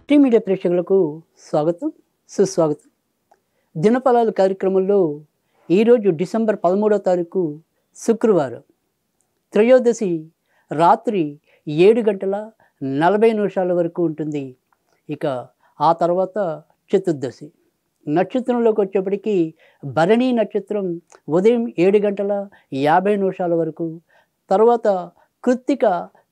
Tea media ప్రేక్షకులకు స్వాగతం, సుస్వాగతం. దినఫలాలు కార్యక్రమంలో ఈరోజు డిసెంబర్ 13వ తారీఖు శుక్రవారం త్రయోదశి రాత్రి 7:40 వరకు ఉంటుంది. ఇక ఆ తర్వాత చతుర్దశి. నక్షత్రంలోకి వచ్చేప్పటికి భరణి నక్షత్రం ఉదయం 7:50 వరకు, తర్వాత కృత్తిక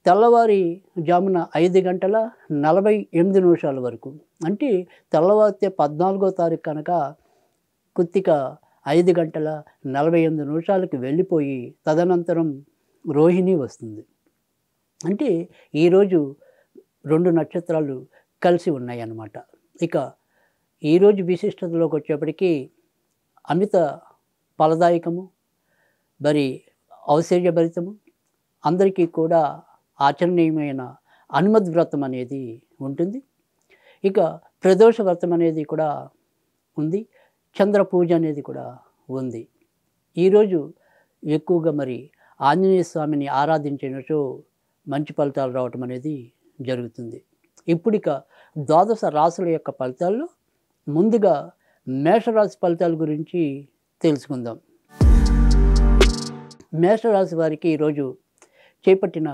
తెల్లవారి జామున 5:48 వరకు. అంటే తెల్లవారితే 14వ తారీఖు కనుక కృత్తిక 5:48కి వెళ్ళిపోయి తదనంతరం రోహిణి వస్తుంది. అంటే ఈరోజు 2 నక్షత్రాలు కలిసి ఉన్నాయి అన్నమాట. ఇక ఈరోజు విశిష్టతలోకి వచ్చేప్పటికీ అమిత ఫలదాయకము, మరి ఔశ్వర్యభరితము, అందరికీ కూడా ఆచరణీయమైన హనుమద్ వ్రతం అనేది ఉంటుంది. ఇక ప్రదోష వ్రతం అనేది కూడా ఉంది. చంద్ర పూజ అనేది కూడా ఉంది. ఈరోజు ఎక్కువగా మరి ఆంజనేయ స్వామిని ఆరాధించినచో మంచి ఫలితాలు రావటం అనేది జరుగుతుంది. ఇప్పుడిక ద్వాదశ రాశుల యొక్క ఫలితాల్లో ముందుగా మేషరాశి ఫలితాల గురించి తెలుసుకుందాం. మేషరాశి వారికి ఈరోజు చేపట్టిన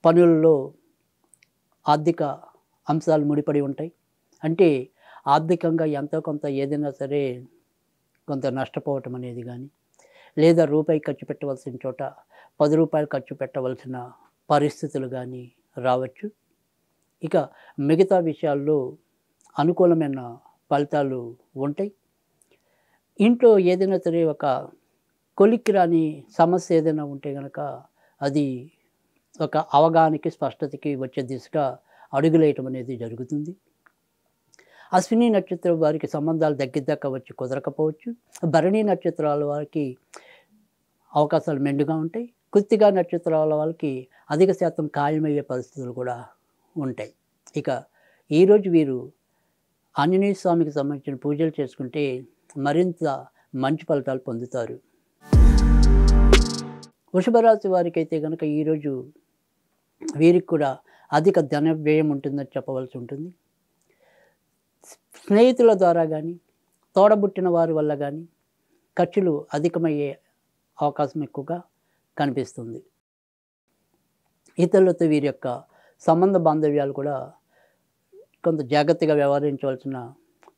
పనులలో ఆర్థిక అంశాలు ముడిపడి ఉంటాయి. అంటే ఆర్థికంగా ఎంతో కొంత ఏదైనా సరే కొంత నష్టపోవటం అనేది కానీ, లేదా రూపాయి ఖర్చు పెట్టవలసిన చోట 10 రూపాయలు ఖర్చు పెట్టవలసిన పరిస్థితులు కానీ రావచ్చు. ఇక మిగతా విషయాల్లో అనుకూలమైన ఫలితాలు ఉంటాయి. ఇంట్లో ఏదైనా సరే ఒక కొలిక్కి రాని సమస్య ఏదైనా ఉంటే కనుక అది ఒక అవగాహనకి, స్పష్టతకి వచ్చే దిశగా అడుగులేయటం అనేది జరుగుతుంది. అశ్విని నక్షత్రం వారికి సంబంధాలు దగ్గర వచ్చి కుదరకపోవచ్చు. భరణి నక్షత్రాల వారికి అవకాశాలు మెండుగా ఉంటాయి. కృత్తిక నక్షత్రాల వాళ్ళకి అధిక శాతం ఖాయమయ్యే పరిస్థితులు కూడా ఉంటాయి. ఇక ఈరోజు వీరు ఆంజనేయ స్వామికి సంబంధించిన పూజలు చేసుకుంటే మరింత మంచి ఫలితాలు పొందుతారు. వృషభ రాశి వారికి అయితే కనుక ఈరోజు వీరికి కూడా అధిక ధన వ్యయం ఉంటుందని చెప్పవలసి ఉంటుంది. స్నేహితుల ద్వారా కానీ, తోడబుట్టిన వారి వల్ల కానీ ఖర్చులు అధికమయ్యే అవకాశం ఎక్కువగా కనిపిస్తుంది. ఇతరులతో వీరి యొక్క సంబంధ బాంధవ్యాలు కూడా కొంత జాగ్రత్తగా వ్యవహరించవలసిన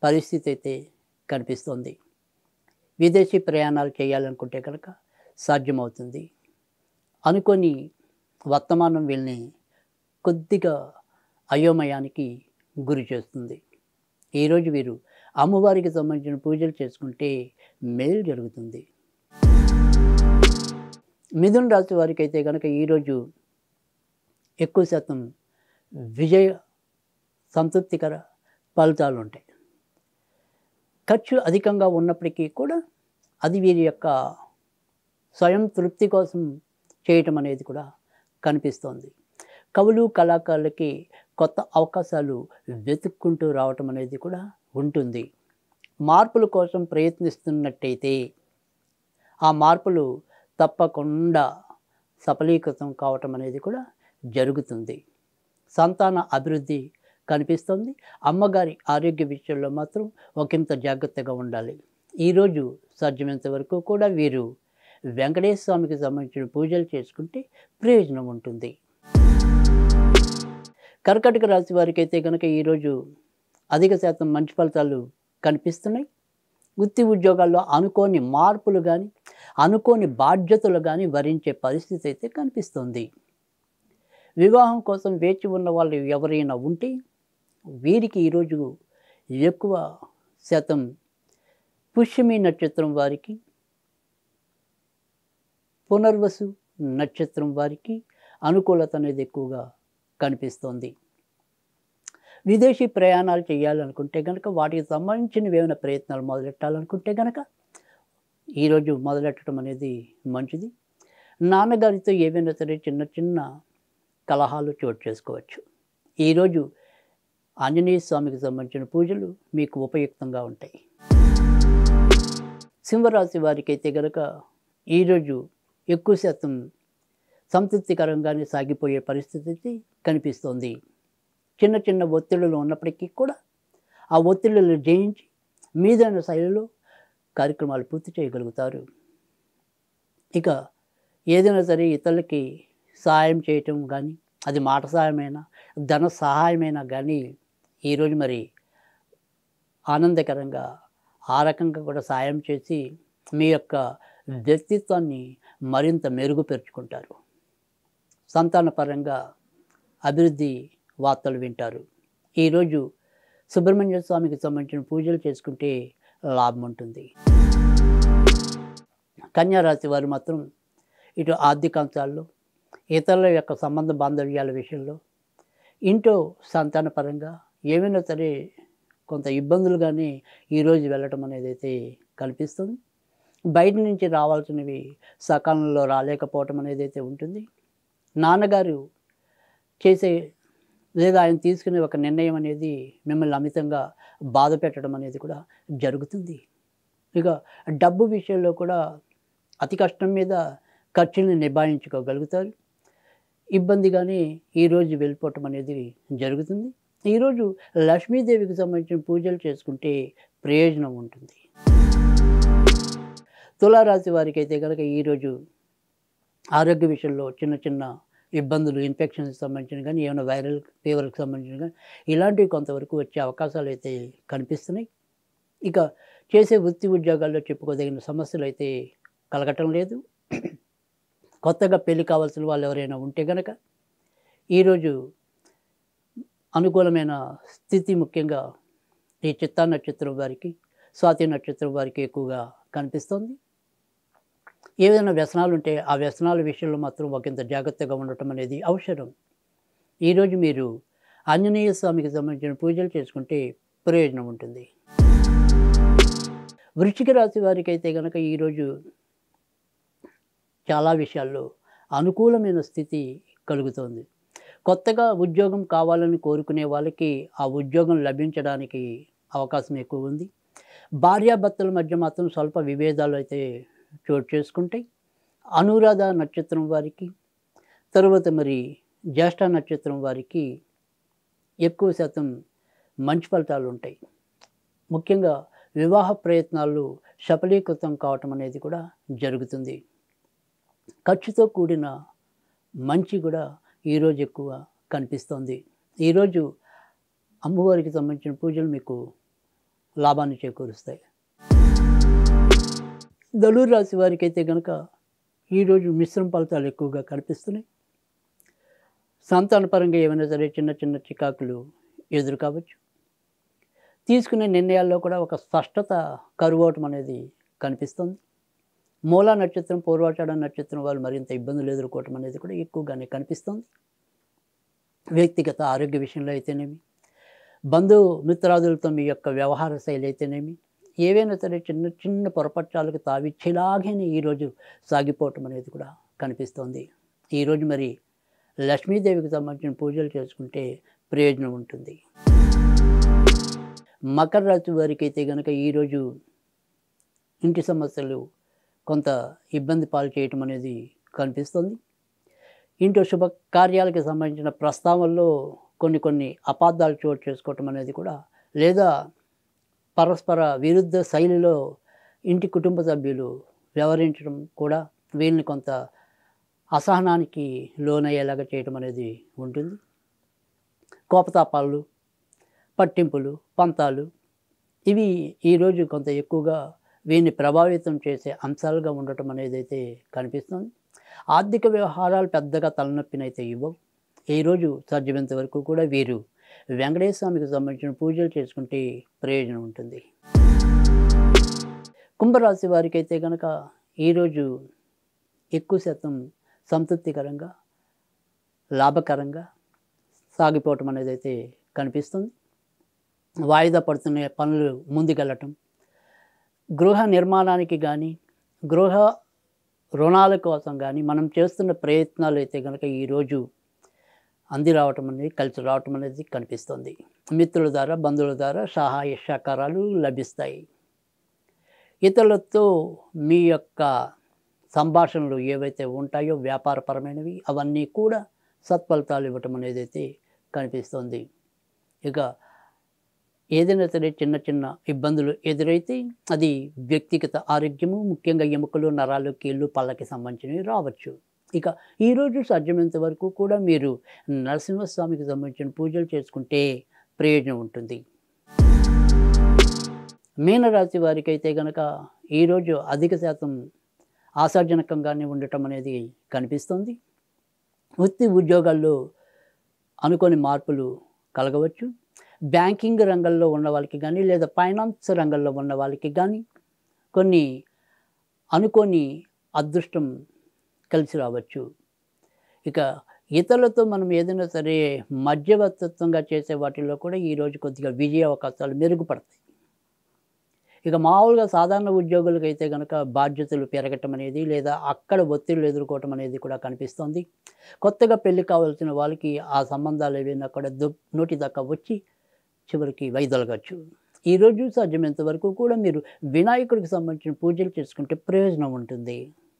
పరిస్థితి అయితే కనిపిస్తుంది. విదేశీ ప్రయాణాలు చేయాలనుకుంటే కనుక సాధ్యమవుతుంది. అనుకోని వర్తమానం వీళ్ళని కొద్దిగా అయోమయానికి గురి చేస్తుంది. ఈరోజు వీరు అమ్మవారికి సంబంధించిన పూజలు చేసుకుంటే మేలు జరుగుతుంది. మిథున రాశి వారికి అయితే కనుక ఈరోజు ఎక్కువ శాతం విజయ సంతృప్తికర ఫలితాలు ఉంటాయి. ఖర్చు అధికంగా ఉన్నప్పటికీ కూడా అది వీరి యొక్క స్వయం తృప్తి కోసం చేయటం అనేది కూడా కనిపిస్తోంది. కవులు, కళాకారులకి కొత్త అవకాశాలు వెతుక్కుంటూ రావటం అనేది కూడా ఉంటుంది. మార్పుల కోసం ప్రయత్నిస్తున్నట్టయితే ఆ మార్పులు తప్పకుండా సఫలీకృతం కావటం అనేది కూడా జరుగుతుంది. సంతాన అభివృద్ధి కనిపిస్తుంది. అమ్మగారి ఆరోగ్య విషయంలో మాత్రం ఒకంత జాగ్రత్తగా ఉండాలి. ఈరోజు సాధ్యమైనంత వరకు కూడా వీరు వెంకటేశ్వర స్వామికి సంబంధించిన పూజలు చేసుకుంటే ప్రయోజనం ఉంటుంది. కర్కాటక రాశి వారికి అయితే కనుక ఈరోజు అధిక శాతం మంచి ఫలితాలు కనిపిస్తున్నాయి. వృత్తి ఉద్యోగాల్లో అనుకోని మార్పులు కానీ, అనుకోని బాధ్యతలు కానీ వరించే పరిస్థితి అయితే కనిపిస్తుంది. వివాహం కోసం వేచి ఉన్న వాళ్ళు ఎవరైనా ఉంటే వీరికి ఈరోజు ఎక్కువ శాతం పుష్యమి నక్షత్రం వారికి, పునర్వసు నక్షత్రం వారికి అనుకూలత అనేది ఎక్కువగా కనిపిస్తోంది. విదేశీ ప్రయాణాలు చేయాలనుకుంటే కనుక, వాటికి సంబంధించినవి ఏమైనా ప్రయత్నాలు మొదలెట్టాలనుకుంటే కనుక ఈరోజు మొదలెట్టడం అనేది మంచిది. నాన్నగారితో ఏవైనా సరే చిన్న చిన్న కలహాలు చోటు చేసుకోవచ్చు. ఈరోజు ఆంజనేయ స్వామికి సంబంధించిన పూజలు మీకు ఉపయుక్తంగా ఉంటాయి. సింహరాశి వారికి అయితే కనుక ఈరోజు ఎక్కువ శాతం సంతృప్తికరంగానే సాగిపోయే పరిస్థితి కనిపిస్తోంది. చిన్న చిన్న ఒత్తిడులు ఉన్నప్పటికీ కూడా ఆ ఒత్తిడులు జయించి మీదైన శైలిలో కార్యక్రమాలు పూర్తి చేయగలుగుతారు. ఇక ఏదైనా సరే ఇతరులకి సహాయం చేయటం కానీ, అది మాట సహాయమైనా, ధన సహాయమైనా కానీ ఈరోజు మరి ఆనందకరంగా ఆ రకంగా కూడా సాయం చేసి మీ యొక్క వ్యక్తిత్వాన్ని మరింత మెరుగుపరుచుకుంటారు. సంతానపరంగా అభివృద్ధి వార్తలు వింటారు. ఈరోజు సుబ్రహ్మణ్య స్వామికి సంబంధించిన పూజలు చేసుకుంటే లాభం ఉంటుంది. కన్యా రాశి వారు మాత్రం ఇటు ఆర్థిక అంశాల్లో, ఇతరుల యొక్క సంబంధ బాంధవ్యాల విషయంలో, ఇంట్లో సంతానపరంగా ఏమైనా సరే కొంత ఇబ్బందులుగానే ఈరోజు వెళ్ళటం అనేది అయితే కనిపిస్తుంది. బయట నుంచి రావాల్సినవి సకాలంలో రాలేకపోవటం అనేది అయితే ఉంటుంది. నాన్నగారు చేసే లేదా ఆయన తీసుకునే ఒక నిర్ణయం అనేది మిమ్మల్ని అమితంగా బాధ పెట్టడం అనేది కూడా జరుగుతుంది. ఇక డబ్బు విషయంలో కూడా అతి కష్టం మీద ఖర్చుని నిభాయించుకోగలుగుతారు. ఇబ్బందిగానే ఈరోజు వెళ్ళిపోవటం అనేది జరుగుతుంది. ఈరోజు లక్ష్మీదేవికి సంబంధించిన పూజలు చేసుకుంటే ప్రయోజనం ఉంటుంది. తులారాశి వారికి అయితే కనుక ఈరోజు ఆరోగ్య విషయంలో చిన్న చిన్న ఇబ్బందులు, ఇన్ఫెక్షన్స్కి సంబంధించిన కానీ, ఏమైనా వైరల్ ఫీవర్కి సంబంధించిన కానీ ఇలాంటివి కొంతవరకు వచ్చే అవకాశాలు అయితే కనిపిస్తున్నాయి. ఇక చేసే వృత్తి ఉద్యోగాల్లో చెప్పుకోదగిన సమస్యలు అయితే కలగటం లేదు. కొత్తగా పెళ్లి కావాల్సిన వాళ్ళు ఎవరైనా ఉంటే కనుక ఈరోజు అనుకూలమైన స్థితి ముఖ్యంగా ఈ చిత్తా నక్షత్రం వారికి, స్వాతి నక్షత్రం వారికి ఎక్కువగా కనిపిస్తుంది. ఏదైనా వ్యసనాలు ఉంటే ఆ వ్యసనాల విషయంలో మాత్రం ఒకంత జాగ్రత్తగా ఉండటం అనేది అవసరం. ఈరోజు మీరు ఆంజనేయ స్వామికి సంబంధించిన పూజలు చేసుకుంటే ప్రయోజనం ఉంటుంది. వృశ్చిక రాశి వారికి అయితే కనుక ఈరోజు చాలా విషయాల్లో అనుకూలమైన స్థితి కలుగుతోంది. కొత్తగా ఉద్యోగం కావాలని కోరుకునే వాళ్ళకి ఆ ఉద్యోగం లభించడానికి అవకాశం ఎక్కువ ఉంది. భార్యాభర్తల మధ్య మాత్రం స్వల్ప విభేదాలు అయితే చోటు చేసుకుంటాయి. అనురాధ నక్షత్రం వారికి, తరువాత మరి జ్యేష్ఠ నక్షత్రం వారికి ఎక్కువ శాతం మంచి ఫలితాలు ఉంటాయి. ముఖ్యంగా వివాహ ప్రయత్నాలు సఫలీకృతం కావటం అనేది కూడా జరుగుతుంది. ఖర్చుతో కూడిన మంచి కూడా ఈరోజు ఎక్కువ కనిపిస్తుంది. ఈరోజు అమ్మవారికి సంబంధించిన పూజలు మీకు లాభాన్ని చేకూరుస్తాయి. ధనుర్ రాశి వారికి అయితే కనుక ఈరోజు మిశ్రమ ఫలితాలు ఎక్కువగా కనిపిస్తున్నాయి. సంతానపరంగా ఏమైనా సరే చిన్న చిన్న చికాకులు ఎదురు కావచ్చు. తీసుకునే నిర్ణయాల్లో కూడా ఒక స్పష్టత కరువవటం అనేది కనిపిస్తుంది. మూలా నక్షత్రం, పూర్వాషాఢ నక్షత్రం వాళ్ళు మరింత ఇబ్బందులు ఎదుర్కోవటం అనేది కూడా ఎక్కువగానే కనిపిస్తుంది. వ్యక్తిగత ఆరోగ్య విషయంలో అయితేనేమి, బంధుమిత్రాదులతో మీ యొక్క వ్యవహార శైలి అయితేనేమి, ఏవైనా సరే చిన్న చిన్న పొరపక్షాలకు తావిచ్చేలాగానే ఈరోజు సాగిపోవటం అనేది కూడా కనిపిస్తోంది. ఈరోజు మరి లక్ష్మీదేవికి సంబంధించిన పూజలు చేసుకుంటే ప్రయోజనం ఉంటుంది. మకర రాశి వారికి అయితే కనుక ఈరోజు ఇంటి సమస్యలు కొంత ఇబ్బంది పాలు చేయటం అనేది కనిపిస్తుంది. ఇంట్లో శుభకార్యాలకు సంబంధించిన ప్రస్తావనలో కొన్ని అపార్థాలు చోటు చేసుకోవటం అనేది కూడా, లేదా పరస్పర విరుద్ధ శైలిలో ఇంటి కుటుంబ సభ్యులు వ్యవహరించడం కూడా వీళ్ళని కొంత అసహనానికి లోనయ్యేలాగా చేయటం అనేది ఉంటుంది. కోపతాపాలు, పట్టింపులు, పంతాలు ఇవి ఈరోజు కొంత ఎక్కువగా వీరిని ప్రభావితం చేసే అంశాలుగా ఉండటం అనేది అయితే కనిపిస్తుంది. ఆర్థిక వ్యవహారాలు పెద్దగా తలనొప్పినైతే ఇవ్వవు. ఈరోజు సాధ్యమైనంత వరకు కూడా వీరు వెంకటేశ్వర స్వామికి సంబంధించిన పూజలు చేసుకుంటే ప్రయోజనం ఉంటుంది. కుంభరాశి వారికి అయితే కనుక ఈరోజు ఎక్కువ శాతం సంతృప్తికరంగా, లాభకరంగా సాగిపోవటం అనేది అయితే కనిపిస్తుంది. వాయిదా పడుతున్న పనులు ముందుకెళ్ళటం, గృహ నిర్మాణానికి కానీ, గృహ రుణాల కోసం కానీ మనం చేస్తున్న ప్రయత్నాలు అయితే కనుక ఈరోజు అంది రావటం అనేది, కలిసి రావటం అనేది కనిపిస్తుంది. మిత్రుల ద్వారా, బంధువుల ద్వారా సహాయ సహకారాలు లభిస్తాయి. ఇతరులతో మీ యొక్క సంభాషణలు ఏవైతే ఉంటాయో వ్యాపారపరమైనవి అవన్నీ కూడా సత్ఫలితాలు ఇవ్వటం అనేది అయితే కనిపిస్తుంది. ఇక ఏదైనా సరే చిన్న చిన్న ఇబ్బందులు ఎదురైతే అది వ్యక్తిగత ఆరోగ్యము, ముఖ్యంగా ఎముకలు, నరాలు, కీళ్ళు, పళ్ళకి సంబంధించినవి రావచ్చు. ఇక ఈరోజు సాధ్యమైనంత వరకు కూడా మీరు నరసింహస్వామికి సంబంధించిన పూజలు చేసుకుంటే ప్రయోజనం ఉంటుంది. మీనరాశి వారికైతే గనక ఈరోజు అధిక శాతం ఆశాజనకంగానే ఉండటం అనేది కనిపిస్తుంది. వృత్తి ఉద్యోగాల్లో అనుకోని మార్పులు కలగవచ్చు. బ్యాంకింగ్ రంగంలో ఉన్న వాళ్ళకి కానీ, లేదా ఫైనాన్స్ రంగంలో ఉన్న వాళ్ళకి కానీ కొన్ని అనుకోని అదృష్టం కలిసి రావచ్చు. ఇక ఇతరులతో మనం ఏదైనా సరే మధ్యవర్తిత్వంగా చేసే వాటిల్లో కూడా ఈరోజు కొద్దిగా విజయ అవకాశాలు మెరుగుపడతాయి. ఇక మామూలుగా సాధారణ ఉద్యోగులకైతే కనుక బాధ్యతలు పెరగటం అనేది, లేదా అక్కడ ఒత్తిళ్లు ఎదుర్కోవటం అనేది కూడా కనిపిస్తోంది. కొత్తగా పెళ్లి కావాల్సిన వాళ్ళకి ఆ సంబంధాలు ఏవైనా కూడా నోటి దాకా వచ్చి చివరికి వైదొలగచ్చు. ఈరోజు సాధ్యమైనంత వరకు కూడా మీరు వినాయకుడికి సంబంధించిన పూజలు చేసుకుంటే ప్రయోజనం ఉంటుంది.